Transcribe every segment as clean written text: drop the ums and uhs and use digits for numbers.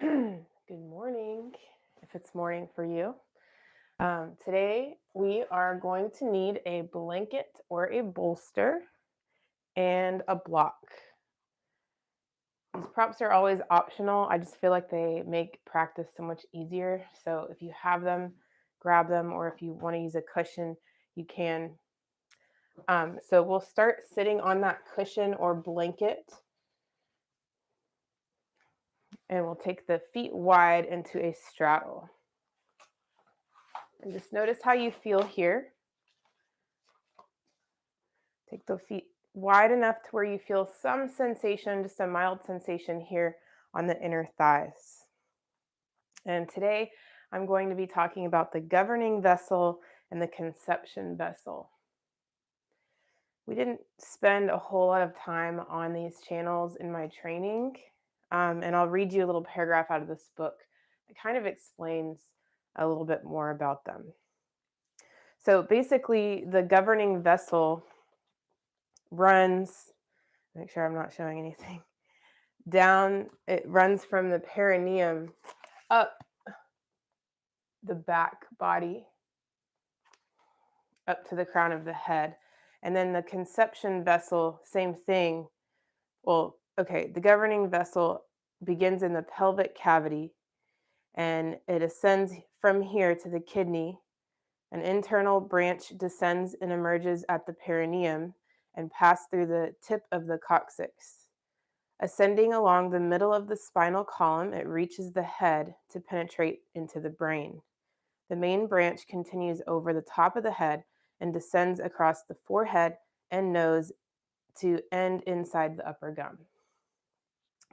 Good morning, if it's morning for you. Today, we are going to need a blanket or a bolster and a block. These props are always optional. I just feel like they make practice so much easier. So if you have them, grab them, or if you want to use a cushion, you can. So we'll start sitting on that cushion or blanket, and we'll take the feet wide into a straddle. And just notice how you feel here. Take the feet wide enough to where you feel some sensation, just a mild sensation here on the inner thighs. And today I'm going to be talking about the governing vessel and the conception vessel. We didn't spend a whole lot of time on these channels in my training, and I'll read you a little paragraph out of this book that kind of explains a little bit more about them. So basically, the governing vessel runs, make sure I'm not showing anything, down, it runs from the perineum up the back body, up to the crown of the head. And then the conception vessel, same thing. Well, okay, the governing vessel begins in the pelvic cavity and it ascends from here to the kidney. An internal branch descends and emerges at the perineum and passes through the tip of the coccyx. Ascending along the middle of the spinal column, it reaches the head to penetrate into the brain. The main branch continues over the top of the head and descends across the forehead and nose to end inside the upper gum.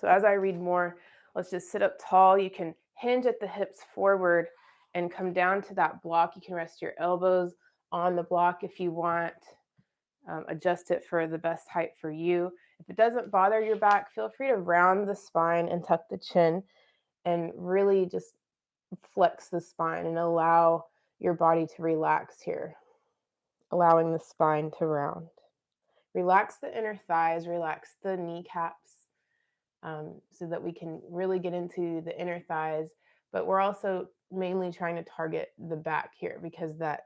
So as I read more, let's just sit up tall. You can hinge at the hips forward and come down to that block. You can rest your elbows on the block if you want. Adjust it for the best height for you. If it doesn't bother your back, feel free to round the spine and tuck the chin and really just flex the spine and allow your body to relax here, allowing the spine to round. Relax the inner thighs, relax the kneecaps, so that we can really get into the inner thighs. But we're also mainly trying to target the back here because that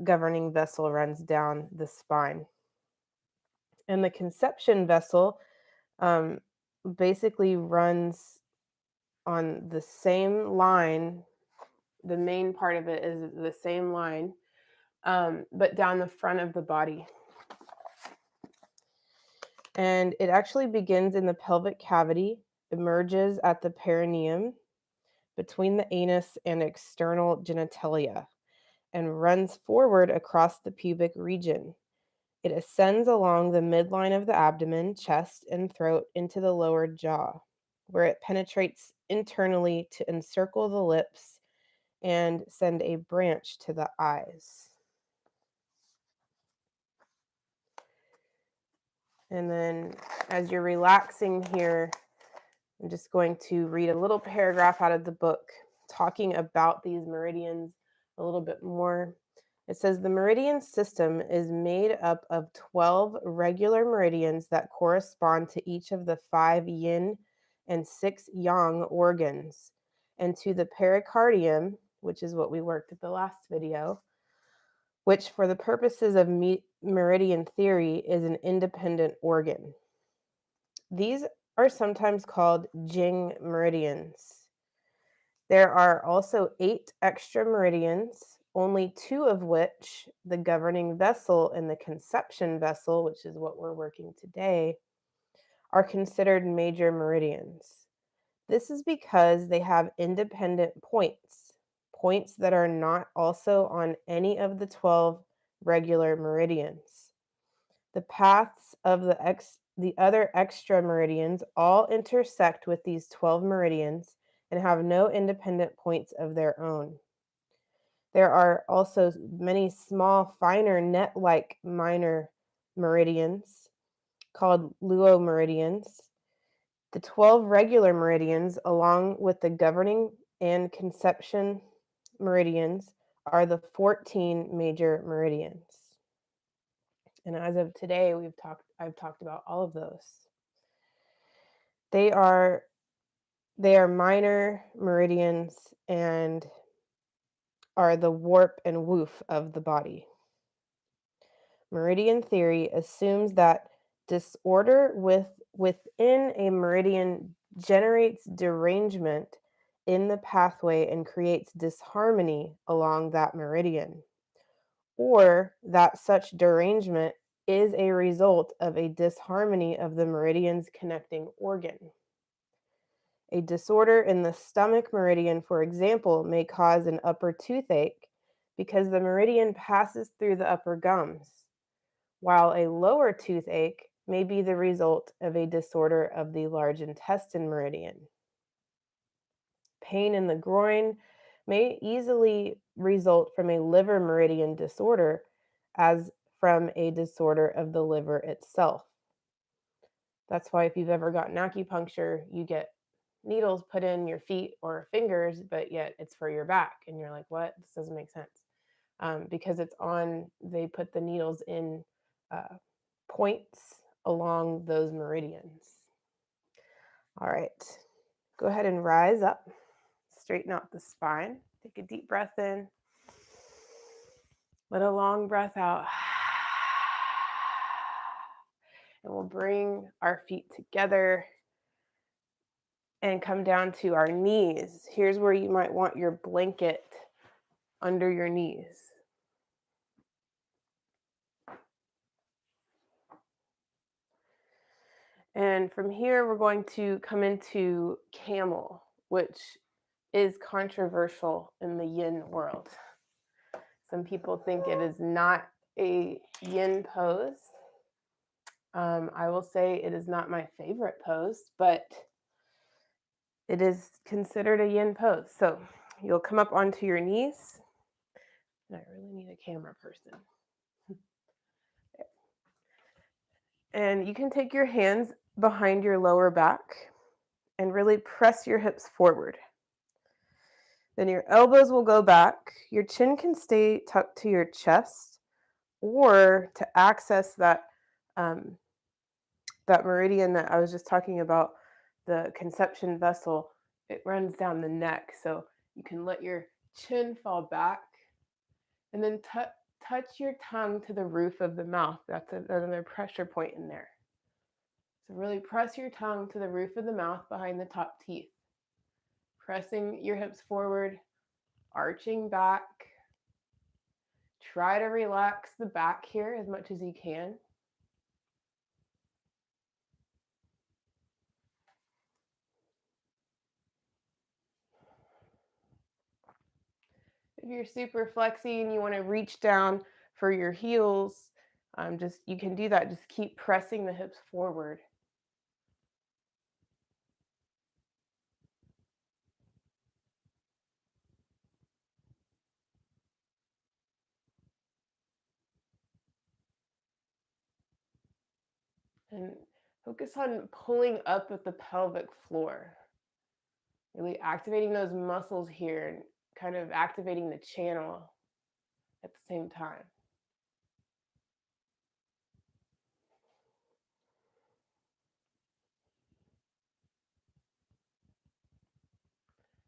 governing vessel runs down the spine. And the conception vessel basically runs on the same line. The main part of it is the same line, but down the front of the body. And it actually begins in the pelvic cavity, emerges at the perineum between the anus and external genitalia, and runs forward across the pubic region. It ascends along the midline of the abdomen, chest, and throat into the lower jaw, where it penetrates internally to encircle the lips and send a branch to the eyes. And then as you're relaxing here, I'm just going to read a little paragraph out of the book talking about these meridians a little bit more. It says the meridian system is made up of 12 regular meridians that correspond to each of the 5 yin and 6 yang organs, and to the pericardium, which is what we worked at the last video, which for the purposes of meridian theory is an independent organ. These are sometimes called Jing meridians. There are also 8 extra meridians, only 2 of which, the governing vessel and the conception vessel, which is what we're working today, are considered major meridians. This is because they have independent points, points that are not also on any of the 12 regular meridians. The paths of the other extra meridians all intersect with these 12 meridians and have no independent points of their own. There are also many small, finer, net-like minor meridians called luo meridians. The 12 regular meridians, along with the governing and conception meridians, are the 14 major meridians. And as of today, I've talked about all of those. They are They are minor meridians and are the warp and woof of the body. Meridian theory assumes that disorder within a meridian generates derangement in the pathway and creates disharmony along that meridian, or that such derangement is a result of a disharmony of the meridian's connecting organ. A disorder in the stomach meridian, for example, may cause an upper toothache because the meridian passes through the upper gums, while a lower toothache may be the result of a disorder of the large intestine meridian. Pain in the groin may easily result from a liver meridian disorder, as from a disorder of the liver itself. That's why if you've ever gotten acupuncture, you get needles put in your feet or fingers, but yet it's for your back. And you're like, what? This doesn't make sense. Because they put the needles in uh, points along those meridians. All right, go ahead and rise up, straighten out the spine, take a deep breath in, let a long breath out. And we'll bring our feet together and come down to our knees. Here's where you might want your blanket under your knees. And from here, we're going to come into camel, which is controversial in the yin world. Some people think it is not a yin pose. I will say it is not my favorite pose, but it is considered a yin pose. So you'll come up onto your knees. And I really need a camera person. And you can take your hands behind your lower back and really press your hips forward. Then your elbows will go back. Your chin can stay tucked to your chest, or to access um, that meridian that I was just talking about, the conception vessel, it runs down the neck. So you can let your chin fall back and then touch your tongue to the roof of the mouth. That's another pressure point in there. So really press your tongue to the roof of the mouth behind the top teeth. Pressing your hips forward, arching back. Try to relax the back here as much as you can. If you're super flexy and you want to reach down for your heels, you can do that. Just keep pressing the hips forward. And focus on pulling up at the pelvic floor. Really activating those muscles here and kind of activating the channel at the same time.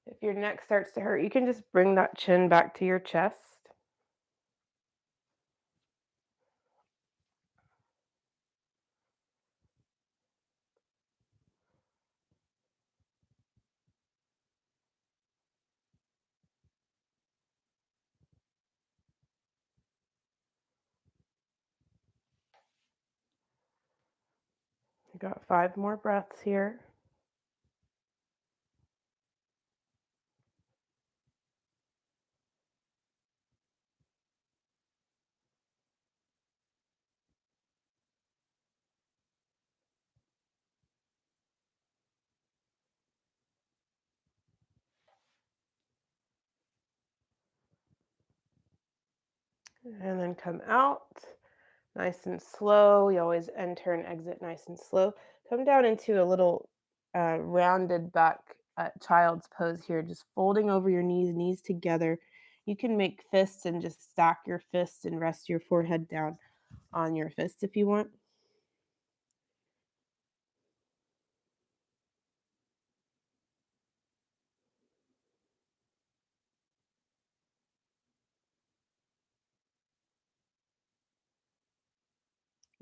If your neck starts to hurt, you can just bring that chin back to your chest. You got 5 more breaths here. And then come out nice and slow. You always enter and exit nice and slow. Come down into a little rounded back child's pose here, just folding over your knees together. You can make fists and just stack your fists and rest your forehead down on your fists if you want.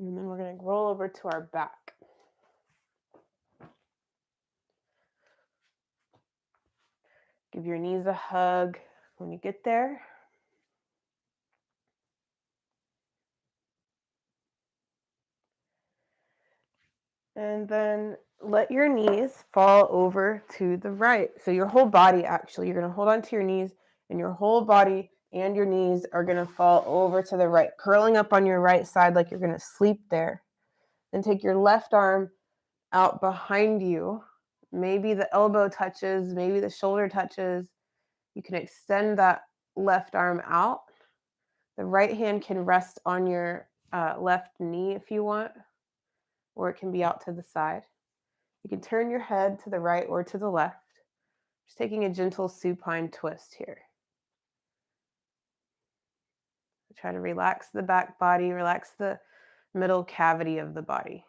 And then we're going to roll over to our back. Give your knees a hug when you get there. And then let your knees fall over to the right. So your whole body, actually, you're going to hold on to your knees, and your whole body and your knees are going to fall over to the right, curling up on your right side like you're going to sleep there. Then take your left arm out behind you. Maybe the elbow touches, maybe the shoulder touches. You can extend that left arm out. The right hand can rest on your left knee if you want, or it can be out to the side. You can turn your head to the right or to the left. Just taking a gentle supine twist here. Try to relax the back body, relax the middle cavity of the body.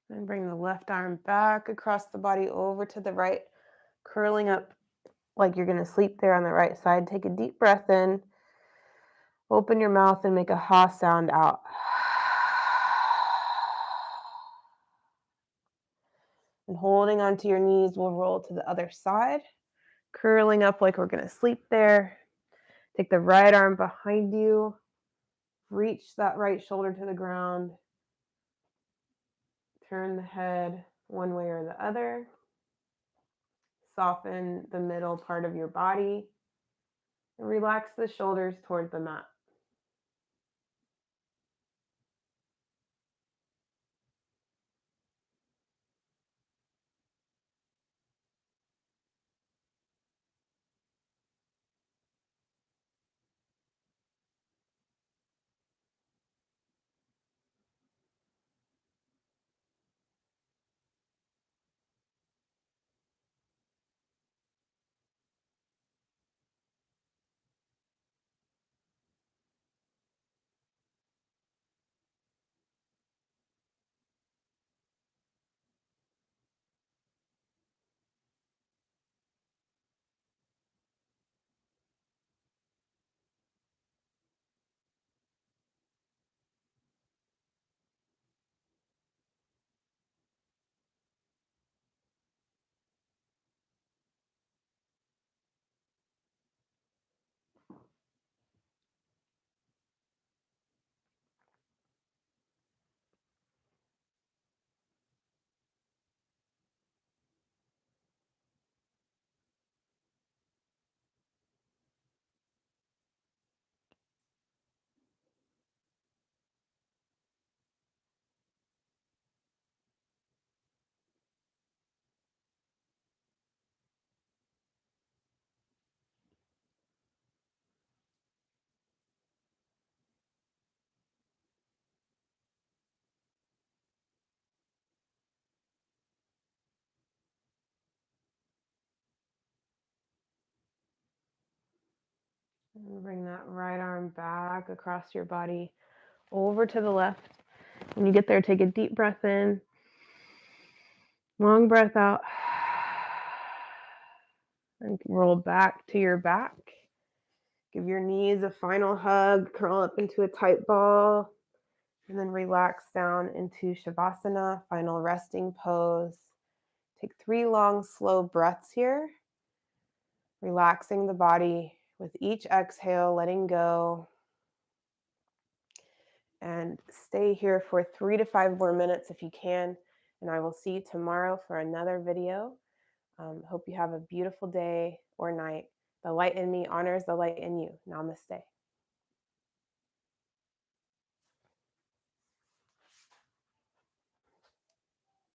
And bring the left arm back across the body over to the right, curling up like you're going to sleep there on the right side. Take a deep breath in. Open your mouth and make a ha sound out. And holding onto your knees, we'll roll to the other side, curling up like we're going to sleep there. Take the right arm behind you. Reach that right shoulder to the ground. Turn the head one way or the other. Soften the middle part of your body. And relax the shoulders toward the mat. And bring that right arm back across your body, over to the left. When you get there, take a deep breath in, long breath out, And roll back to your back. Give your knees a final hug, curl up into a tight ball, and then relax down into Shavasana, final resting pose. Take 3 long, slow breaths here, relaxing the body with each exhale, letting go. And stay here for 3 to 5 more minutes if you can. And I will see you tomorrow for another video. Hope you have a beautiful day or night. The light in me honors the light in you. Namaste.